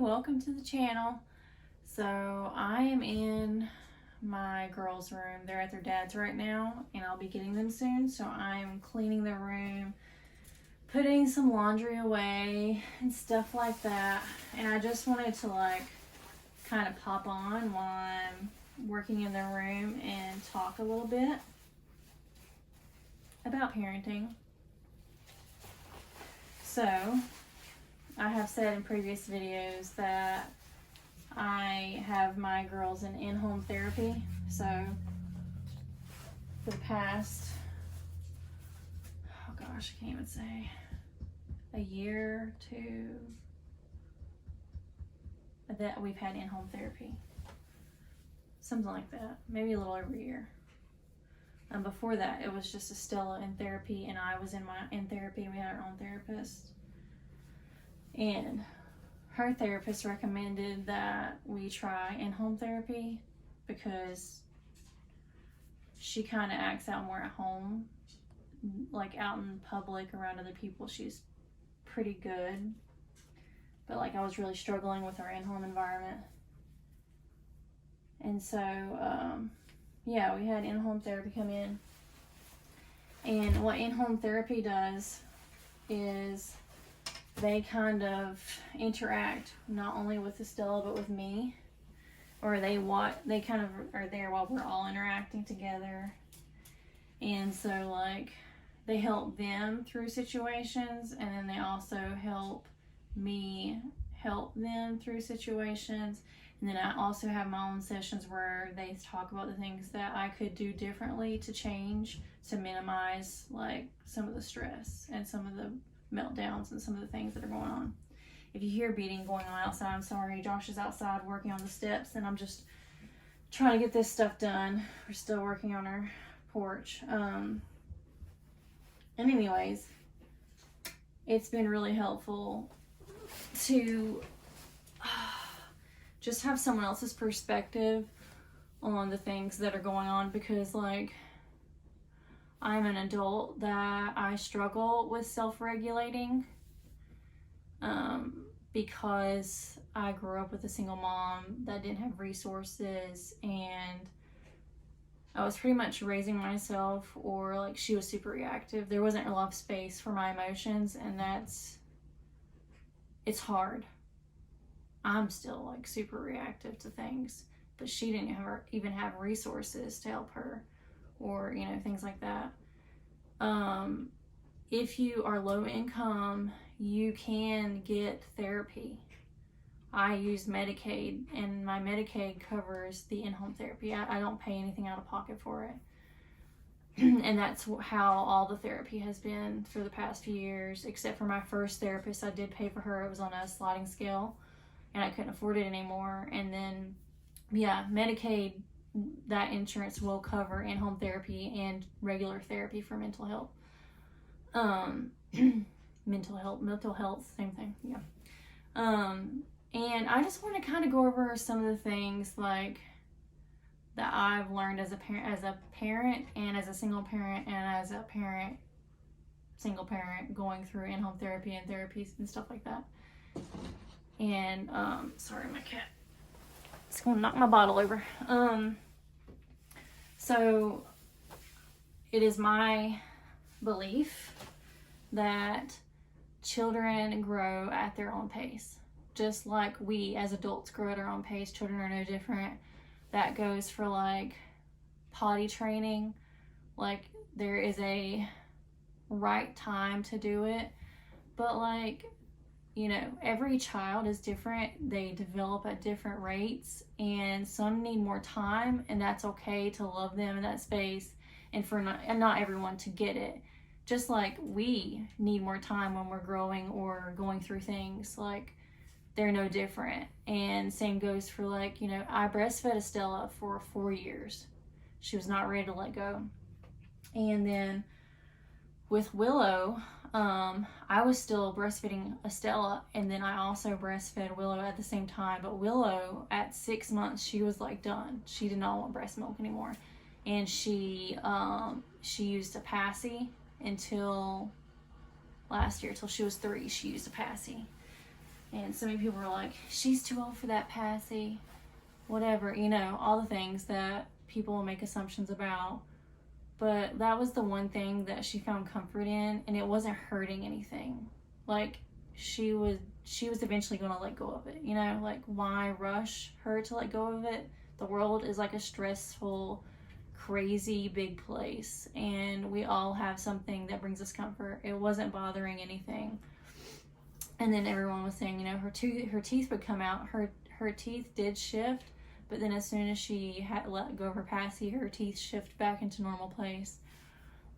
welcome to the channel. So I am in my girls' room. They're at their dad's right now and I'll be getting them soon. So I'm cleaning their room, putting some laundry away and stuff like that. And I just wanted to kind of pop on while I'm working in their room and talk a little bit about parenting. So I have said in previous videos that I have my girls in in-home therapy. So for the past, oh gosh, I can't even say, a year, two, that we've had in-home therapy. Something like that, maybe a little over a year. Before that, it was just Estella in therapy and I was in therapy. We had our own therapist. And her therapist recommended that we try in-home therapy because she kind of acts out more at home, like out in public around other people. She's pretty good, but I was really struggling with our in-home environment. And so yeah, we had in-home therapy come in. And what in-home therapy does is they kind of interact not only with Estella but with me, or they kind of are there while we're all interacting together. And so they help them through situations, and then they also help me help them through situations. And then I also have my own sessions where they talk about the things that I could do differently to change, to minimize some of the stress and some of the meltdowns and some of the things that are going on. If you hear beating going on outside, I'm sorry. Josh is outside working on the steps and I'm just trying to get this stuff done. We're still working on our porch. And anyways, it's been really helpful to just have someone else's perspective on the things that are going on, because I'm an adult that I struggle with self-regulating because I grew up with a single mom that didn't have resources, and I was pretty much raising myself, or she was super reactive. There wasn't a lot of space for my emotions, and it's hard. I'm still super reactive to things, but she didn't even have resources to help her, or things like that. If you are low income, you can get therapy. I use Medicaid, and my Medicaid covers the in-home therapy. I don't pay anything out of pocket for it. And that's how all the therapy has been for the past few years, except for my first therapist. I did pay for her. It was on a sliding scale and I couldn't afford it anymore. And then, yeah, Medicaid, that insurance will cover in-home therapy and regular therapy for mental health. Mental health, same thing, yeah. And I just want to kind of go over some of the things that I've learned as a parent and as a single parent and as a single parent going through in-home therapy and therapies and stuff like that. And sorry, my cat, it's gonna knock my bottle over. So it is my belief that children grow at their own pace. Just like we as adults grow at our own pace, children are no different. That goes for potty training. There is a right time to do it, but every child is different. They develop at different rates, and some need more time, and that's okay to love them in that space, and for not everyone to get it. Just like we need more time when we're growing or going through things, they're no different. And same goes for I breastfed Estella for 4 years. She was not ready to let go. And then with Willow, I was still breastfeeding Estella, and then I also breastfed Willow at the same time. But Willow, at 6 months, she was done. She did not want breast milk anymore, and she used a passy until last year, till she was 3. She used a passy, And so many people were like, she's too old for that, Passy. Whatever, you know, all the things that people make assumptions about. But that was the one thing that she found comfort in, and it wasn't hurting anything. Like, she was eventually going to let go of it, you know? Like, why rush her to let go of it? The world is like a stressful, crazy big place, and we all have something that brings us comfort. It wasn't bothering anything. And then everyone was saying, you know, her teeth would come out. Her teeth did shift, but then as soon as she had let go of her Passy, her teeth shift back into normal place.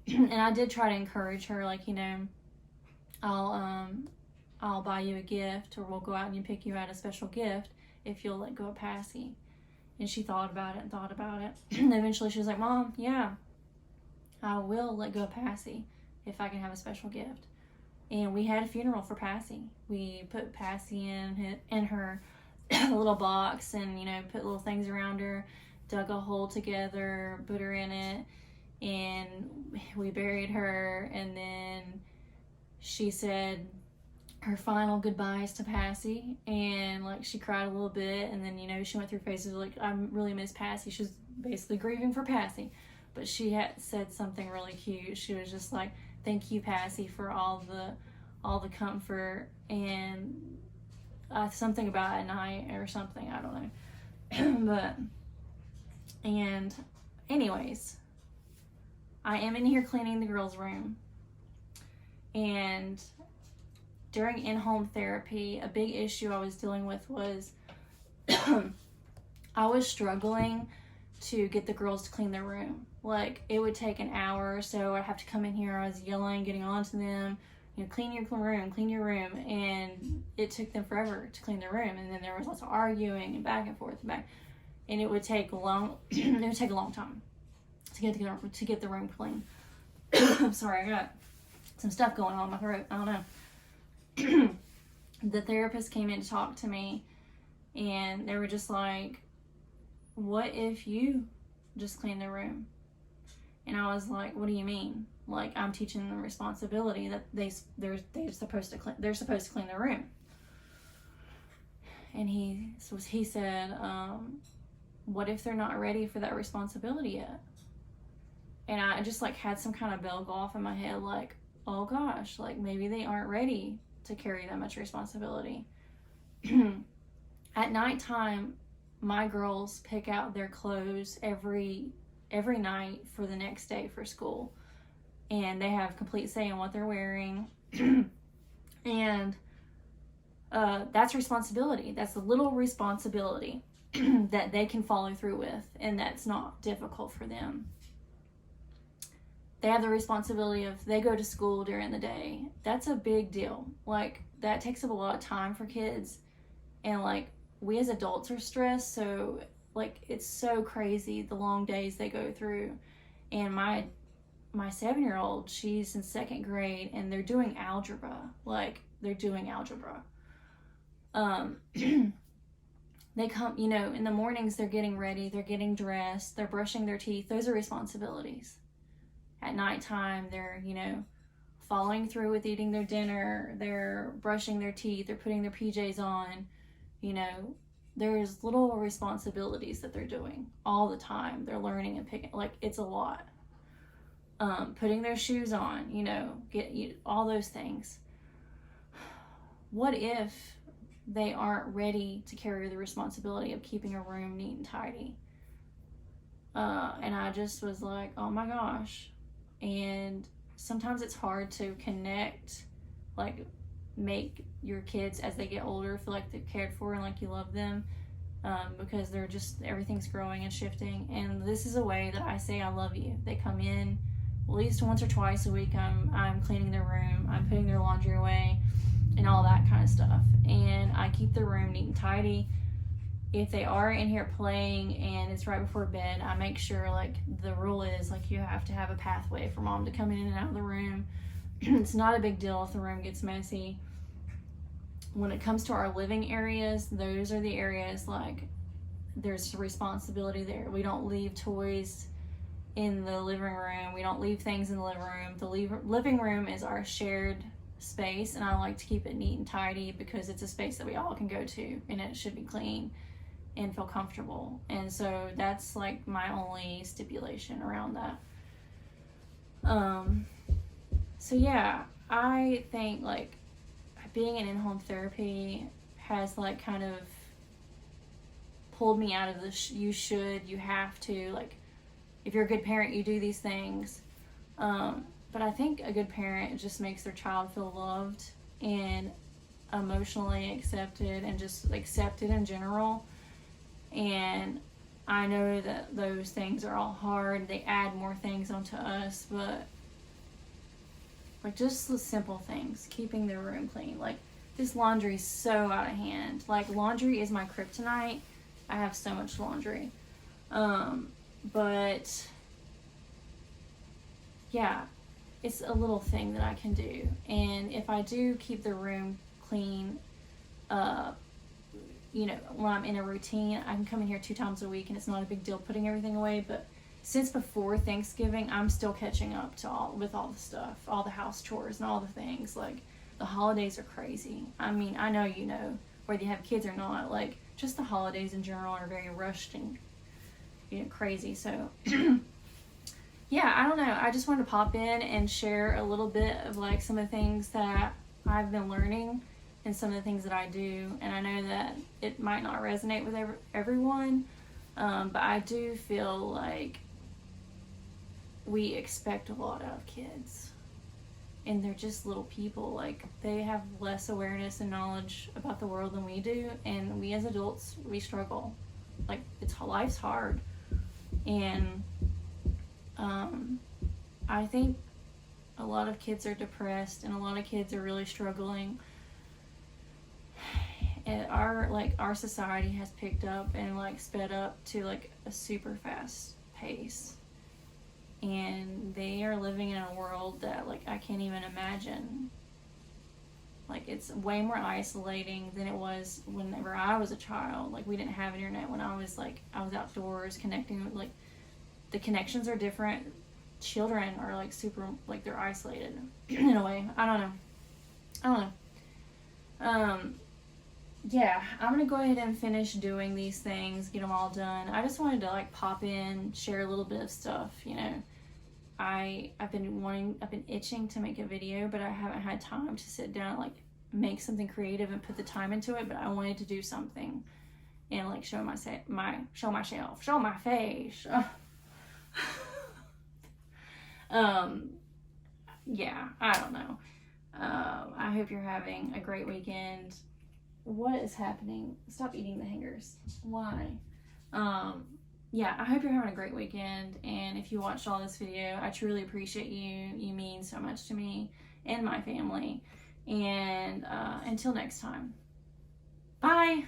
And I did try to encourage her, like, you know, I'll buy you a gift, or we'll go out and you pick you out a special gift if you'll let go of Passy. And she thought about it and thought about it. And eventually she was like, Mom, yeah, I will let go of Passy if I can have a special gift. And we had a funeral for Passy. We put Passy in her little box, and, you know, put little things around her, dug a hole together, put her in it, and we buried her. And then she said her final goodbyes to Passy, and, like, she cried a little bit, and then, you know, she went through phases like, I really miss Passy. She was basically grieving for Passy, but she had said something really cute. She was just like, thank you, Passy, for all the comfort, and something about at night or something, I don't know. And anyways, I am in here cleaning the girls' room, and during in-home therapy, a big issue I was dealing with was I was struggling to get the girls to clean their room. Like, it would take an hour or so. I'd have to come in here, I was yelling, getting on to them, you know, clean your room, and it took them forever to clean their room. And then there was lots of arguing and back and forth and back, and it would take a long time to get the room clean. I'm sorry, I got some stuff going on in my throat, I don't know. The therapist came in to talk to me, and they were just like, what if you just clean the room? And I was like, what do you mean? Like, I'm teaching them responsibility, that they're supposed to clean their room. And he said, what if they're not ready for that responsibility yet? And I just, like, had some kind of bell go off in my head, like, oh gosh, like, maybe they aren't ready to carry that much responsibility. At nighttime, my girls pick out their clothes every night for the next day for school, and they have complete say in what they're wearing. And that's responsibility. That's a little responsibility that they can follow through with, and that's not difficult for them. They have the responsibility of, they go to school during the day. That's a big deal. Like, that takes up a lot of time for kids, and, like, we as adults are stressed, so, like, it's so crazy the long days they go through. And my 7-year-old, she's in 2nd grade, and they're doing algebra. They come, you know, in the mornings, they're getting ready, they're getting dressed, they're brushing their teeth. Those are responsibilities. At nighttime, they're, you know, following through with eating their dinner, they're brushing their teeth, they're putting their PJs on. You know, there's little responsibilities that they're doing all the time. They're learning and picking, like, it's a lot. Putting their shoes on, you know, all those things. What if they aren't ready to carry the responsibility of keeping a room neat and tidy? And I just was like, oh my gosh. And sometimes it's hard to connect, like, make your kids as they get older feel like they're cared for and like you love them, because they're just, everything's growing and shifting. And this is a way that I say I love you. They come in at least once or twice a week. I'm cleaning their room, I'm putting their laundry away and all that kind of stuff, and I keep the room neat and tidy. If they are in here playing and it's right before bed, I make sure, like, the rule is, like, you have to have a pathway for mom to come in and out of the room. It's not a big deal if the room gets messy. When it comes to our living areas, those are the areas, like, there's a responsibility there. We don't leave toys in the living room. We don't leave things in the living room. The living room is our shared space, and I like to keep it neat and tidy because it's a space that we all can go to, and it should be clean and feel comfortable. And so that's like my only stipulation around that. So yeah, I think like being in in-home therapy has like kind of pulled me out of the you should, you have to, like if you're a good parent you do these things. But I think a good parent just makes their child feel loved and emotionally accepted and just accepted in general. And I know that those things are all hard. They add more things onto us, but like just the simple things, keeping the room clean. Like this laundry is so out of hand. Like laundry is my kryptonite. I have so much laundry. But yeah, it's a little thing that I can do. And if I do keep the room clean, you know, when I'm in a routine, I can come in here 2 times a week and it's not a big deal putting everything away. But since before Thanksgiving, I'm still catching up to all the stuff, all the house chores and all the things. Like the holidays are crazy. I mean, I know, you know, whether you have kids or not, like just the holidays in general are very rushed and, you know, crazy. So yeah, I don't know. I just wanted to pop in and share a little bit of like some of the things that I've been learning and some of the things that I do. And I know that it might not resonate with everyone, but I do feel like we expect a lot out of kids. And they're just little people. Like they have less awareness and knowledge about the world than we do. And we as adults, we struggle. Like life's hard. And I think a lot of kids are depressed and a lot of kids are really struggling. And our society has picked up and like sped up to like a super fast pace. And they are living in a world that like I can't even imagine. Like it's way more isolating than it was whenever I was a child. Like we didn't have internet when I was outdoors connecting with, like the connections are different. Children are like super, like they're isolated in a way. I don't know. Yeah, I'm gonna go ahead and finish doing these things, get them all done. I just wanted to like pop in, share a little bit of stuff, you know. I've been itching to make a video, but I haven't had time to sit down and like make something creative and put the time into it. But I wanted to do something and like show my face. Yeah, I don't know. I hope you're having a great weekend. What is happening? Stop eating the hangers. Why? Yeah, I hope you're having a great weekend. And if you watched all this video, I truly appreciate you. You mean so much to me and my family. And until next time, bye.